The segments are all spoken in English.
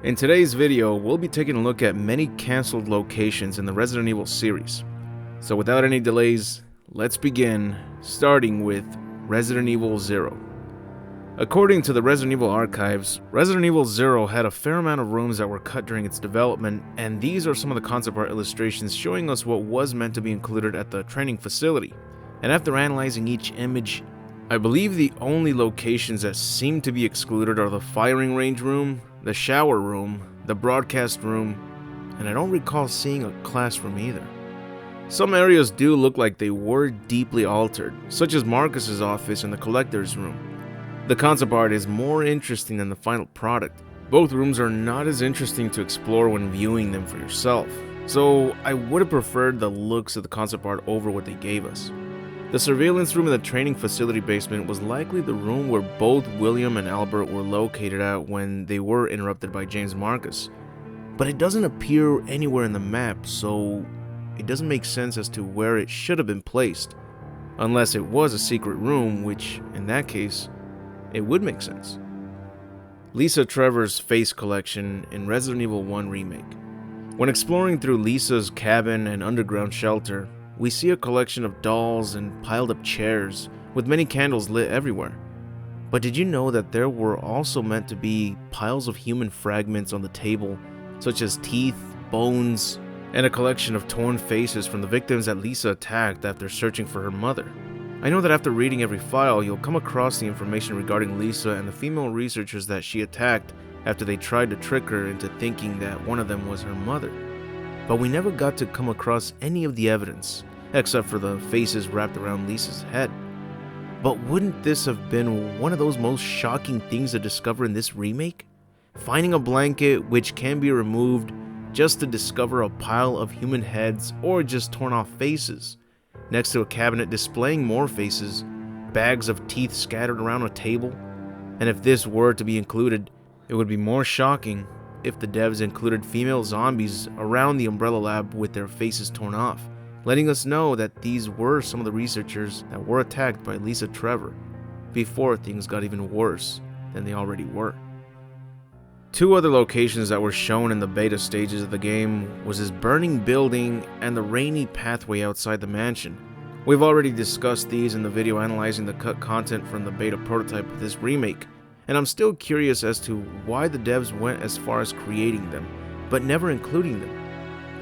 In today's video, we'll be taking a look at many cancelled locations in the Resident Evil series. So without any delays, let's begin, starting with Resident Evil 0. According to the Resident Evil archives, Resident Evil 0 had a fair amount of rooms that were cut during its development, and these are some of the concept art illustrations showing us what was meant to be included at the training facility. And after analyzing each image, I believe the only locations that seem to be excluded are the firing range room, the shower room, the broadcast room, and I don't recall seeing a classroom either. Some areas do look like they were deeply altered, such as Marcus's office and the collector's room. The concept art is more interesting than the final product. Both rooms are not as interesting to explore when viewing them for yourself, so I would have preferred the looks of the concept art over what they gave us. The surveillance room in the training facility basement was likely the room where both William and Albert were located at when they were interrupted by James Marcus. But it doesn't appear anywhere in the map, so it doesn't make sense as to where it should have been placed, unless it was a secret room, which, in that case, it would make sense. Lisa Trevor's face collection in Resident Evil 1 Remake. When exploring through Lisa's cabin and underground shelter, we see a collection of dolls and piled up chairs, with many candles lit everywhere. But did you know that there were also meant to be piles of human fragments on the table, such as teeth, bones, and a collection of torn faces from the victims that Lisa attacked after searching for her mother? I know that after reading every file, you'll come across the information regarding Lisa and the female researchers that she attacked after they tried to trick her into thinking that one of them was her mother. But we never got to come across any of the evidence, except for the faces wrapped around Lisa's head. But wouldn't this have been one of those most shocking things to discover in this remake? Finding a blanket which can be removed just to discover a pile of human heads or just torn off faces, next to a cabinet displaying more faces, bags of teeth scattered around a table. And if this were to be included, it would be more shocking if the devs included female zombies around the Umbrella Lab with their faces torn off, letting us know that these were some of the researchers that were attacked by Lisa Trevor before things got even worse than they already were. Two other locations that were shown in the beta stages of the game was this burning building and the rainy pathway outside the mansion. We've already discussed these in the video analyzing the cut content from the beta prototype of this remake, and I'm still curious as to why the devs went as far as creating them, but never including them.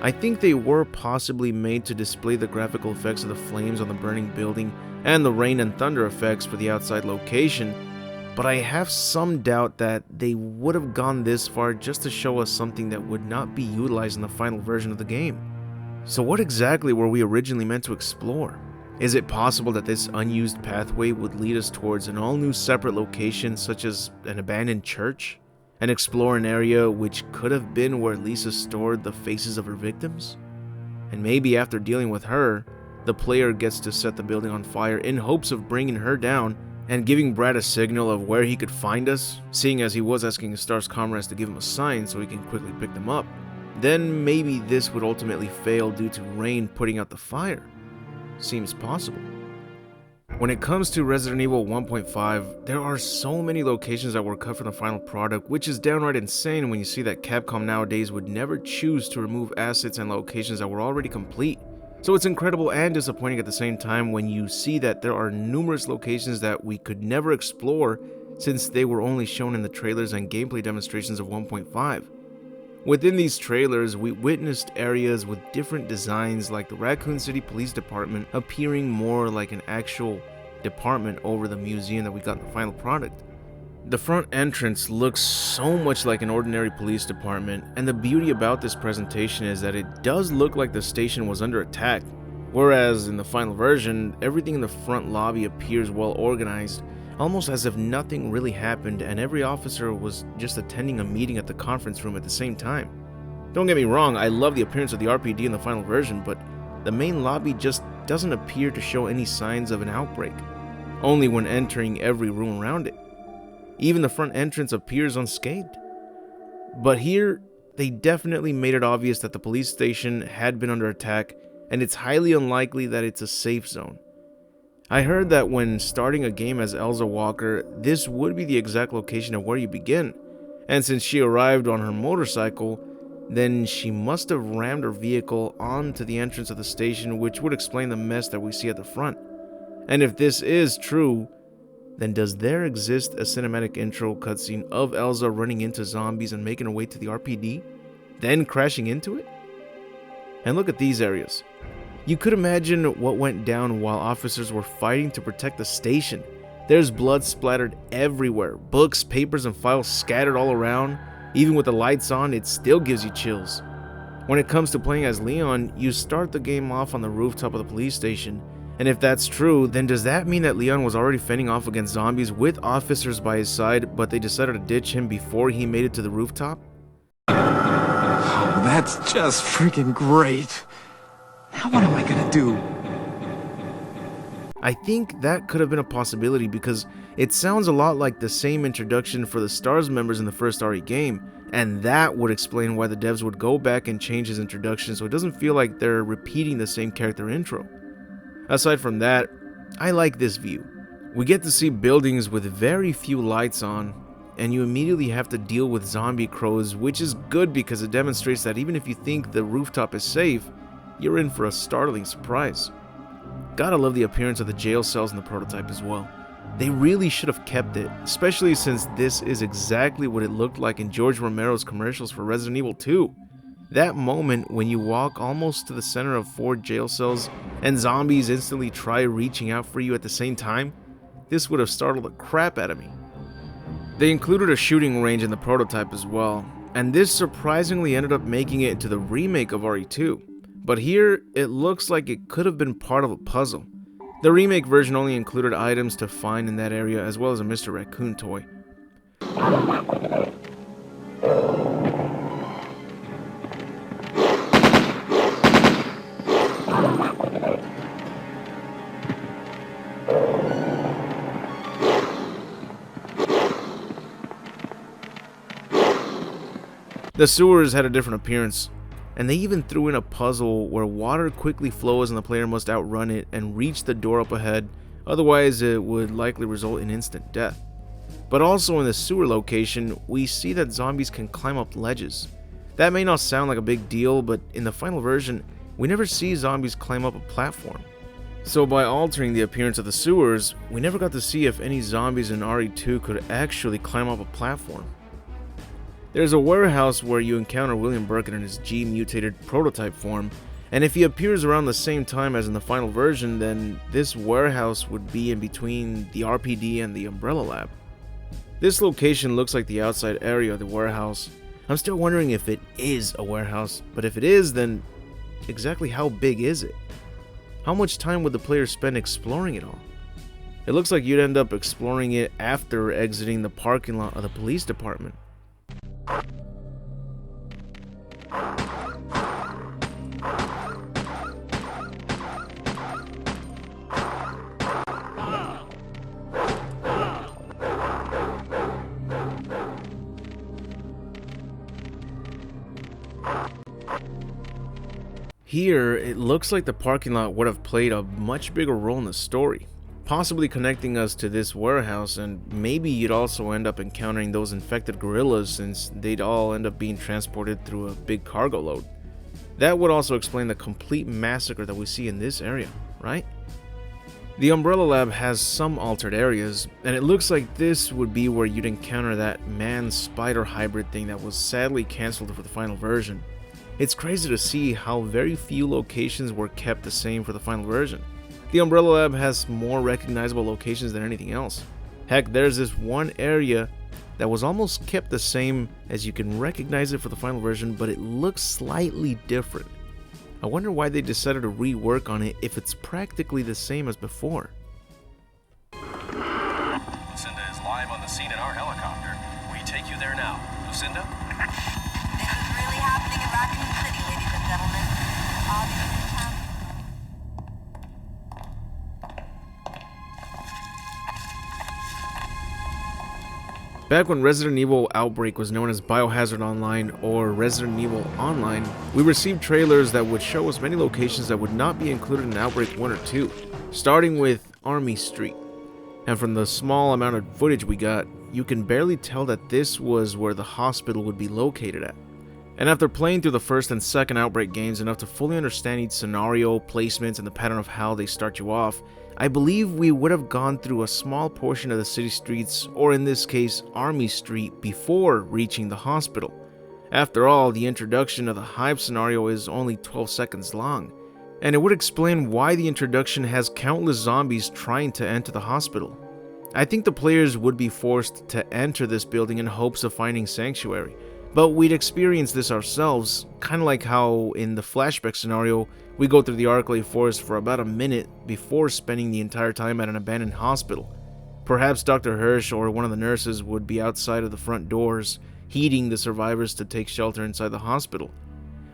I think they were possibly made to display the graphical effects of the flames on the burning building and the rain and thunder effects for the outside location, but I have some doubt that they would have gone this far just to show us something that would not be utilized in the final version of the game. So what exactly were we originally meant to explore? Is it possible that this unused pathway would lead us towards an all-new separate location such as an abandoned church? And explore an area which could have been where Lisa stored the faces of her victims? And maybe after dealing with her, the player gets to set the building on fire in hopes of bringing her down and giving Brad a signal of where he could find us, seeing as he was asking his Star's comrades to give him a sign so he can quickly pick them up. Then maybe this would ultimately fail due to rain putting out the fire. Seems possible. When it comes to Resident Evil 1.5, there are so many locations that were cut from the final product, which is downright insane when you see that Capcom nowadays would never choose to remove assets and locations that were already complete. So it's incredible and disappointing at the same time when you see that there are numerous locations that we could never explore since they were only shown in the trailers and gameplay demonstrations of 1.5. Within these trailers, we witnessed areas with different designs, like the Raccoon City Police Department appearing more like an actual department over the museum that we got in the final product. The front entrance looks so much like an ordinary police department, and the beauty about this presentation is that it does look like the station was under attack, whereas in the final version, everything in the front lobby appears well organized, almost as if nothing really happened and every officer was just attending a meeting at the conference room at the same time. Don't get me wrong, I love the appearance of the RPD in the final version, but the main lobby just doesn't appear to show any signs of an outbreak, only when entering every room around it. Even the front entrance appears unscathed. But here, they definitely made it obvious that the police station had been under attack, and it's highly unlikely that it's a safe zone. I heard that when starting a game as Elza Walker, this would be the exact location of where you begin, And since she arrived on her motorcycle, then she must have rammed her vehicle onto the entrance of the station, which would explain the mess that we see at the front. And if this is true, then does there exist a cinematic intro cutscene of Elsa running into zombies and making her way to the RPD, then crashing into it? And look at these areas. You could imagine what went down while officers were fighting to protect the station. There's blood splattered everywhere, books, papers, and files scattered all around. Even with the lights on, it still gives you chills. When it comes to playing as Leon, you start the game off on the rooftop of the police station. And if that's true, then does that mean that Leon was already fending off against zombies with officers by his side, but they decided to ditch him before he made it to the rooftop? Oh, that's just freaking great. Now what am I gonna do? I think that could have been a possibility because it sounds a lot like the same introduction for the STARS members in the first RE game, and that would explain why the devs would go back and change his introduction so it doesn't feel like they're repeating the same character intro. Aside from that, I like this view. We get to see buildings with very few lights on, and you immediately have to deal with zombie crows, which is good because it demonstrates that even if you think the rooftop is safe, you're in for a startling surprise. Gotta love the appearance of the jail cells in the prototype as well. They really should have kept it, especially since this is exactly what it looked like in George Romero's commercials for Resident Evil 2. That moment when you walk almost to the center of 4 jail cells and zombies instantly try reaching out for you at the same time, this would have startled the crap out of me. They included a shooting range in the prototype as well, and this surprisingly ended up making it into the remake of RE2. But here, it looks like it could have been part of a puzzle. The remake version only included items to find in that area as well as a Mr. Raccoon toy. The sewers had a different appearance, and they even threw in a puzzle where water quickly flows and the player must outrun it and reach the door up ahead, otherwise it would likely result in instant death. But also in the sewer location, we see that zombies can climb up ledges. That may not sound like a big deal, but in the final version, we never see zombies climb up a platform. So by altering the appearance of the sewers, we never got to see if any zombies in RE2 could actually climb up a platform. There's a warehouse where you encounter William Birkin in his G-mutated prototype form, and if he appears around the same time as in the final version, then this warehouse would be in between the RPD and the Umbrella Lab. This location looks like the outside area of the warehouse. I'm still wondering if it is a warehouse, but if it is, then exactly how big is it? How much time would the player spend exploring it all? It looks like you'd end up exploring it after exiting the parking lot of the police department. Here, it looks like the parking lot would have played a much bigger role in the story, possibly connecting us to this warehouse, and maybe you'd also end up encountering those infected gorillas since they'd all end up being transported through a big cargo load. That would also explain the complete massacre that we see in this area, right? The Umbrella Lab has some altered areas, and it looks like this would be where you'd encounter that man-spider hybrid thing that was sadly cancelled for the final version. It's crazy to see how very few locations were kept the same for the final version. The Umbrella Lab has more recognizable locations than anything else. Heck, there's this one area that was almost kept the same as you can recognize it for the final version, but it looks slightly different. I wonder why they decided to rework on it if it's practically the same as before. Lucinda is live on the scene in our helicopter. We take you there now. Lucinda? This is really happening in Raccoon City, ladies and gentlemen. Obviously, Back when Resident Evil Outbreak was known as Biohazard Online or Resident Evil Online, we received trailers that would show us many locations that would not be included in Outbreak 1 or 2, starting with Army Street. And from the small amount of footage we got, you can barely tell that this was where the hospital would be located at. And after playing through the first and second Outbreak games enough to fully understand each scenario, placements, and the pattern of how they start you off, I believe we would have gone through a small portion of the city streets, or in this case, Army Street, before reaching the hospital. After all, the introduction of the Hive scenario is only 12 seconds long, and it would explain why the introduction has countless zombies trying to enter the hospital. I think the players would be forced to enter this building in hopes of finding sanctuary, but we'd experience this ourselves, kind of like how in the flashback scenario, we go through the Arklay Forest for about a minute before spending the entire time at an abandoned hospital. Perhaps Dr. Hirsch or one of the nurses would be outside of the front doors, heeding the survivors to take shelter inside the hospital.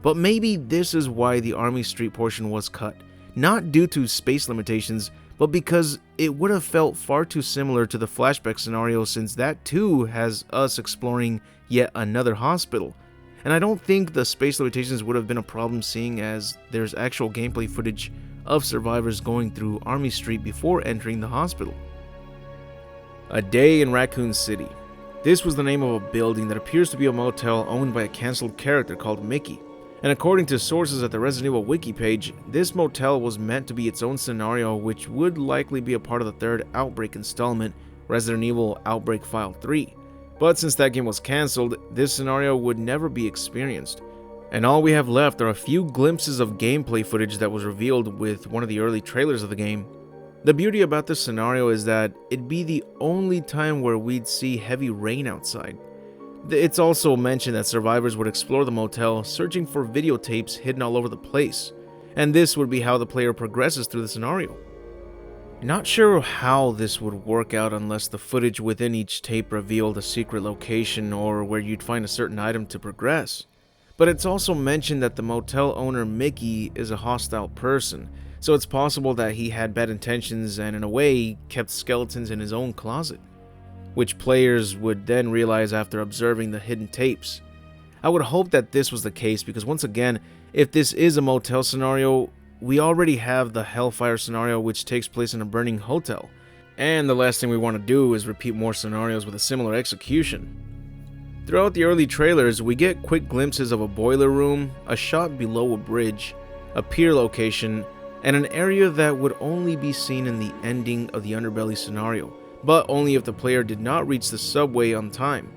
But maybe this is why the Army Street portion was cut, not due to space limitations, but because it would have felt far too similar to the flashback scenario, since that too has us exploring yet another hospital. And I don't think the space limitations would have been a problem, seeing as there's actual gameplay footage of survivors going through Army Street before entering the hospital. A Day in Raccoon City. This was the name of a building that appears to be a motel owned by a cancelled character called Mickey. And according to sources at the Resident Evil wiki page, this motel was meant to be its own scenario, which would likely be a part of the third Outbreak installment, Resident Evil Outbreak File 3. But since that game was cancelled, this scenario would never be experienced. And all we have left are a few glimpses of gameplay footage that was revealed with one of the early trailers of the game. The beauty about this scenario is that it'd be the only time where we'd see heavy rain outside. It's also mentioned that survivors would explore the motel, searching for videotapes hidden all over the place, and this would be how the player progresses through the scenario. Not sure how this would work out unless the footage within each tape revealed a secret location or where you'd find a certain item to progress. But it's also mentioned that the motel owner Mickey is a hostile person, so it's possible that he had bad intentions and in a way kept skeletons in his own closet, which players would then realize after observing the hidden tapes. I would hope that this was the case, because once again, if this is a motel scenario, we already have the Hellfire scenario, which takes place in a burning hotel, and the last thing we want to do is repeat more scenarios with a similar execution. Throughout the early trailers, we get quick glimpses of a boiler room, a shot below a bridge, a pier location, and an area that would only be seen in the ending of the Underbelly scenario, but only if the player did not reach the subway on time.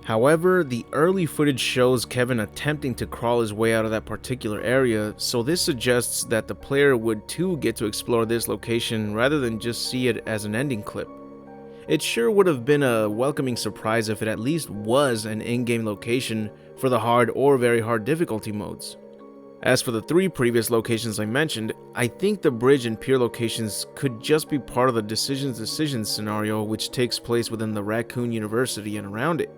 However, the early footage shows Kevin attempting to crawl his way out of that particular area, so this suggests that the player would too get to explore this location rather than just see it as an ending clip. It sure would have been a welcoming surprise if it at least was an in-game location for the hard or very hard difficulty modes. As for the three previous locations I mentioned, I think the bridge and pier locations could just be part of the Decisions scenario, which takes place within the Raccoon University and around it.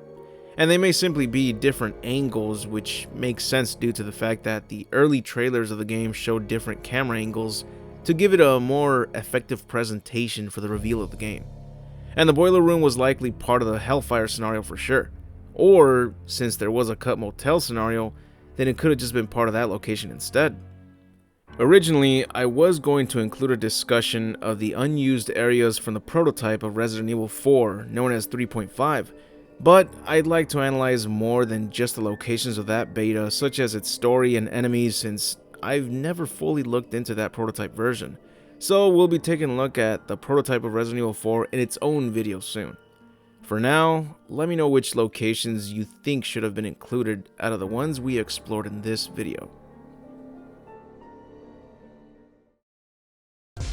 And they may simply be different angles, which makes sense due to the fact that the early trailers of the game showed different camera angles to give it a more effective presentation for the reveal of the game. And the boiler room was likely part of the Hellfire scenario for sure. Or, since there was a cut motel scenario, then it could have just been part of that location instead. Originally, I was going to include a discussion of the unused areas from the prototype of Resident Evil 4, known as 3.5, but I'd like to analyze more than just the locations of that beta, such as its story and enemies, since I've never fully looked into that prototype version. So we'll be taking a look at the prototype of Resident Evil 4 in its own video soon. For now, let me know which locations you think should have been included out of the ones we explored in this video.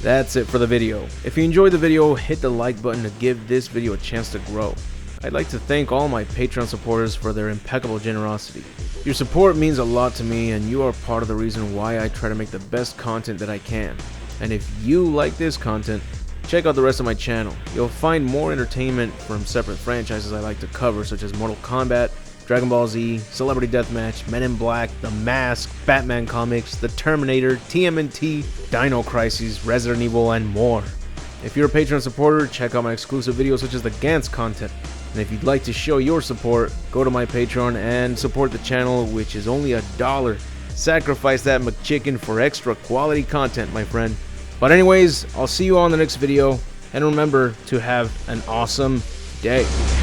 That's it for the video. If you enjoyed the video, hit the like button to give this video a chance to grow. I'd like to thank all my Patreon supporters for their impeccable generosity. Your support means a lot to me, and you are part of the reason why I try to make the best content that I can. And if you like this content, check out the rest of my channel. You'll find more entertainment from separate franchises I like to cover, such as Mortal Kombat, Dragon Ball Z, Celebrity Deathmatch, Men in Black, The Mask, Batman comics, The Terminator, TMNT, Dino Crises, Resident Evil, and more. If you're a Patreon supporter, check out my exclusive videos such as the Gantz content. And if you'd like to show your support, go to my Patreon and support the channel, which is only $1. Sacrifice that McChicken for extra quality content, my friend. But anyways, I'll see you all in the next video, and remember to have an awesome day.